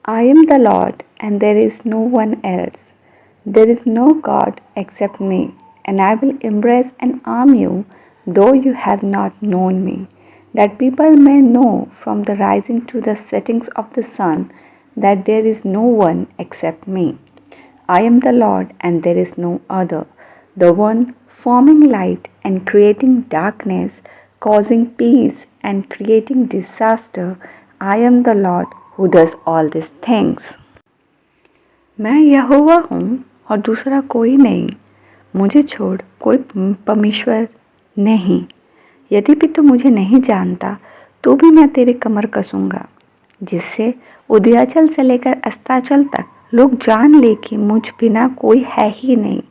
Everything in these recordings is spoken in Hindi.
I am the Lord, and there is no one else. There is no God except me, and I will embrace and arm you, though you have not known me, that people may know from the rising to the settings of the sun that there is no one except me. I am the Lord, and there is no other, the one forming light and creating darkness, causing peace and creating disaster. I am the Lord who does all these things. मैं यहोवा हूँ और दूसरा कोई नहीं, मुझे छोड़ कोई परमेश्वर नहीं। यद्यपि तू मुझे नहीं जानता तो भी मैं तेरे कमर कसूँगा, जिससे उदयाचल से लेकर अस्ताचल तक लोग जान ले कि मुझ बिना कोई है ही नहीं।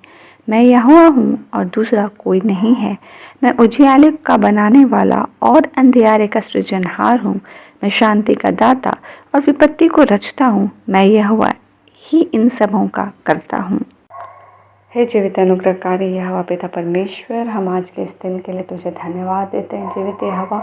मैं यहोवा हूँ और दूसरा कोई नहीं है। मैं उजियाले का बनाने वाला और अंधियारे का सृजनहार हूँ। मैं शांति का दाता और विपत्ति को रचता हूँ। मैं यहोवा ही इन सबों का करता हूँ। हे जीवित अनुग्रहकारी यहोवा पिता परमेश्वर, हम आज के इस दिन के लिए तुझे धन्यवाद देते हैं। जीवित यहोवा,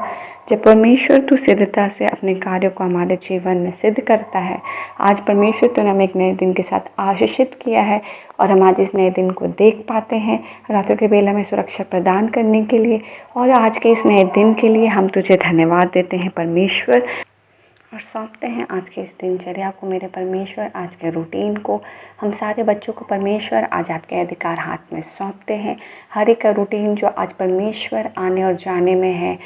जब परमेश्वर तू सिद्धता से अपने कार्यों को हमारे जीवन में सिद्ध करता है, आज परमेश्वर तूने हमें एक नए दिन के साथ आशीषित किया है और हम आज इस नए दिन को देख पाते हैं। रात्रि के बेला में सुरक्षा प्रदान करने के लिए और आज के इस नए दिन के लिए हम तुझे धन्यवाद देते हैं परमेश्वर, और सौंपते हैं आज की इस दिनचर्या को मेरे परमेश्वर, आज के रूटीन को। हम सारे बच्चों को परमेश्वर आज आपके अधिकार हाथ में सौंपते हैं। हर एक रूटीन जो आज परमेश्वर आने और जाने में है,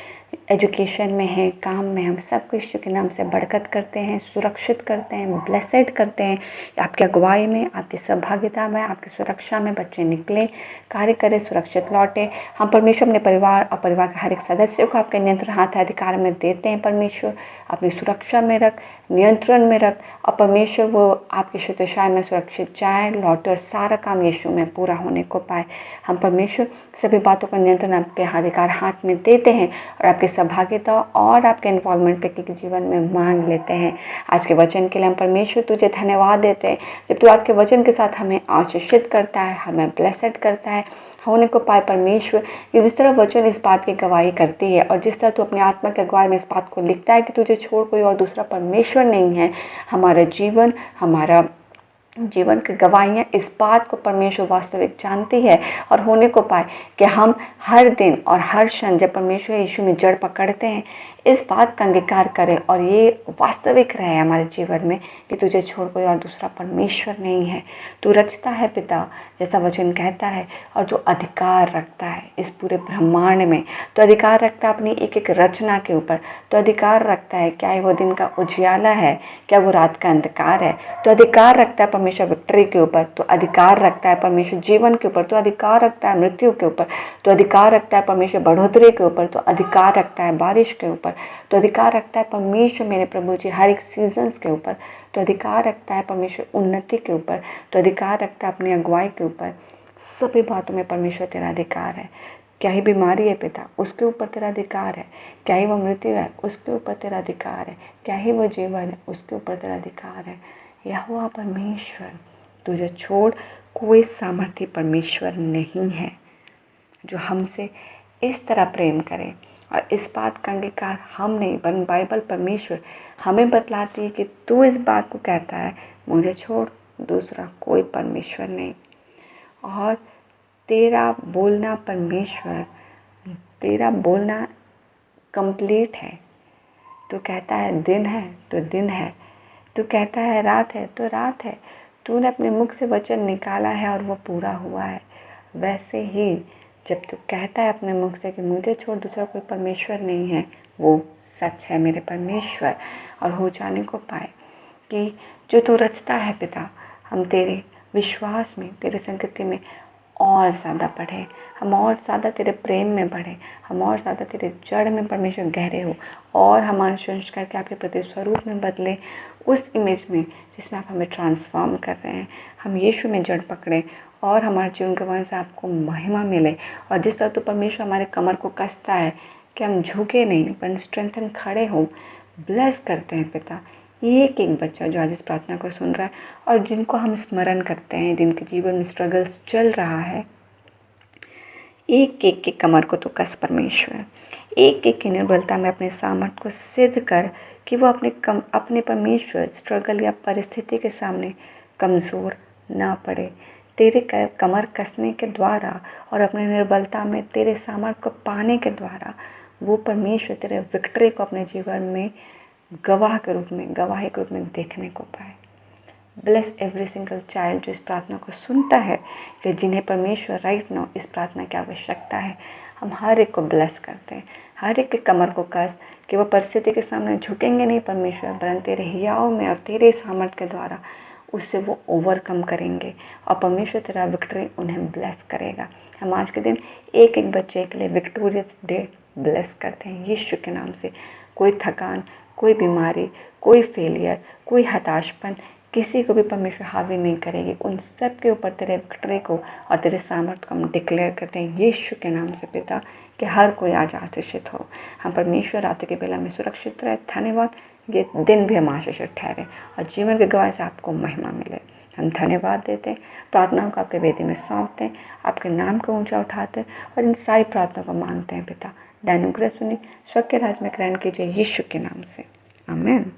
एजुकेशन में है, काम में, हम सब कुछ यीशु के नाम से बरकत करते हैं, सुरक्षित करते हैं, ब्लेसेड करते हैं। आपकी अगुवाई में, आपकी सहभागिता में, आपकी सुरक्षा में बच्चे निकले, कार्य करें, सुरक्षित लौटे। हम परमेश्वर अपने परिवार और परिवार के हर एक सदस्य को आपके नियंत्रण हाथ अधिकार में देते हैं। परमेश्वर अपनी सुरक्षा में रख, नियंत्रण में रख, और परमेश्वर वो आपकी शुद्धशाय में सुरक्षित जाए, लौटे और सारा काम यीशु में पूरा होने को पाए। हम परमेश्वर सभी बातों का नियंत्रण आपके अधिकार हाथ में देते हैं और आपकी सहभागिता और आपके इन्वॉल्वमेंट व्यक्ति के जीवन में मांग लेते हैं। आज के वचन के लिए हम परमेश्वर तुझे धन्यवाद देते हैं। जब तू आज के वचन के साथ हमें आशीषित करता है, हमें ब्लेसेड करता है, होने को पाए परमेश्वर, कि जिस तरह वचन इस बात की गवाही करती है और जिस तरह तू अपनी आत्मा के अगुवाई में इस बात को लिखता है कि तुझे छोड़ कोई और दूसरा परमेश्वर नहीं है। हमारा जीवन की गवाहियाँ इस बात को परमेश्वर वास्तविक जानती है और होने को पाए कि हम हर दिन और हर क्षण जब परमेश्वर यीशु में जड़ पकड़ते हैं, इस बात का अंगीकार करें और ये वास्तविक रहे हमारे जीवन में कि तुझे छोड़ कोई और दूसरा परमेश्वर नहीं है। तू रचता है पिता, जैसा वचन कहता है, और तू अधिकार रखता है इस पूरे ब्रह्मांड में। तो अधिकार रखता है अपनी एक एक रचना के ऊपर। तो अधिकार रखता है, क्या वो दिन का उजियाला है, क्या वो रात का अंधकार है। तो अधिकार रखता है परमेश्वर विक्ट्री के ऊपर। तो अधिकार रखता है परमेश्वर जीवन के ऊपर। तो अधिकार रखता है मृत्यु के ऊपर। तो अधिकार रखता है परमेश्वर बढ़ोतरी के ऊपर। तो अधिकार रखता है बारिश के ऊपर। तो अधिकार रखता है परमेश्वर मेरे प्रभु जी हर एक सीजन्स के ऊपर। तो अधिकार रखता है परमेश्वर उन्नति के ऊपर। तो अधिकार रखता है अपनी अगुवाई के ऊपर। सभी बातों में परमेश्वर तेरा अधिकार है। क्या ही बीमारी है पिता, उसके ऊपर तेरा अधिकार है। क्या ही वो मृत्यु है, उसके ऊपर तेरा अधिकार है। क्या ही वो जीवन है, उसके ऊपर तेरा अधिकार है। यहोवा परमेश्वर, तुझे छोड़ कोई सामर्थ्य परमेश्वर नहीं है जो हमसे इस तरह प्रेम करे। और इस बात का अंगीकार हम नहीं, पर बाइबल परमेश्वर हमें बतलाती है कि तू इस बात को कहता है, मुझे छोड़ दूसरा कोई परमेश्वर नहीं। और तेरा बोलना परमेश्वर, तेरा बोलना कंप्लीट है। तू कहता है दिन है तो दिन है, तू कहता है रात है तो रात है। तूने अपने मुख से वचन निकाला है और वो पूरा हुआ है। वैसे ही जब तू कहता है अपने मुख से कि मुझे छोड़ दूसरा कोई परमेश्वर नहीं है, वो सच है मेरे परमेश्वर। और हो जाने को पाए कि जो तू रचता है पिता, हम तेरे विश्वास में, तेरे संगति में और ज़्यादा बढ़े, हम और ज़्यादा तेरे प्रेम में बढ़े, हम और ज़्यादा तेरे जड़ में परमेश्वर गहरे हो और हम अनुशंस करके आपके प्रति स्वरूप में बदले, उस इमेज में जिसमें आप हमें ट्रांसफॉर्म कर रहे हैं। हम यीशु में जड़ पकड़ें और हमारे जीवन के वजह से आपको महिमा मिले। और जिस तरह तो परमेश्वर हमारे कमर को कसता है कि हम झुके नहीं पर स्ट्रेंथन खड़े हों, ब्लेस करते हैं पिता एक एक बच्चा जो आज इस प्रार्थना को सुन रहा है और जिनको हम स्मरण करते हैं, जिनके जीवन में स्ट्रगल्स चल रहा है। एक एक की कमर को तो कस परमेश्वर, एक एक की निर्बलता में अपने सामर्थ्य को सिद्ध कर कि वो अपने परमेश्वर स्ट्रगल या परिस्थिति के सामने कमज़ोर ना पड़े। तेरे कमर कसने के द्वारा और अपने निर्बलता में तेरे सामर्थ्य को पाने के द्वारा वो परमेश्वर तेरे विक्ट्री को अपने जीवन में गवाही के रूप में देखने को पाए। ब्लेस एवरी सिंगल चाइल्ड जो इस प्रार्थना को सुनता है, कि जिन्हें परमेश्वर राइट नाउ इस प्रार्थना की आवश्यकता है। हम हर एक को ब्लेस करते हैं, हर एक के कमर को कस कि वो परिस्थिति के सामने झुकेंगे नहीं परमेश्वर, वरन तेरे हियाव में और तेरे सामर्थ्य के द्वारा उससे वो ओवरकम करेंगे और परमेश्वर तेरा विक्ट्री उन्हें ब्लेस करेगा। हम आज के दिन एक एक बच्चे के लिए विक्टोरियस डे ब्लेस करते हैं यीशु के नाम से। कोई थकान, कोई बीमारी, कोई फेलियर, कोई हताशपन किसी को भी परमेश्वर हावी नहीं करेगी। उन सब के ऊपर तेरे विक्ट्री को और तेरे सामर्थ्य को हम डिक्लेयर करते हैं यीशु के नाम से पिता, कि हर कोई आज आशीषित हो। हम परमेश्वर रात के बेला में सुरक्षित रहे। धन्यवाद, ये दिन भी हम आशीषित ठहरे और जीवन के गवाह से आपको महिमा मिले। हम धन्यवाद देते हैं, प्रार्थनाओं को आपके वेदी में सौंपते हैं, आपके नाम को ऊंचा उठाते हैं और इन सारी प्रार्थनाओं को मांगते हैं पिता। अनुग्रह सुनी, स्वर्ग के राज में ग्रहण कीजिए यीशु के नाम से, आमीन।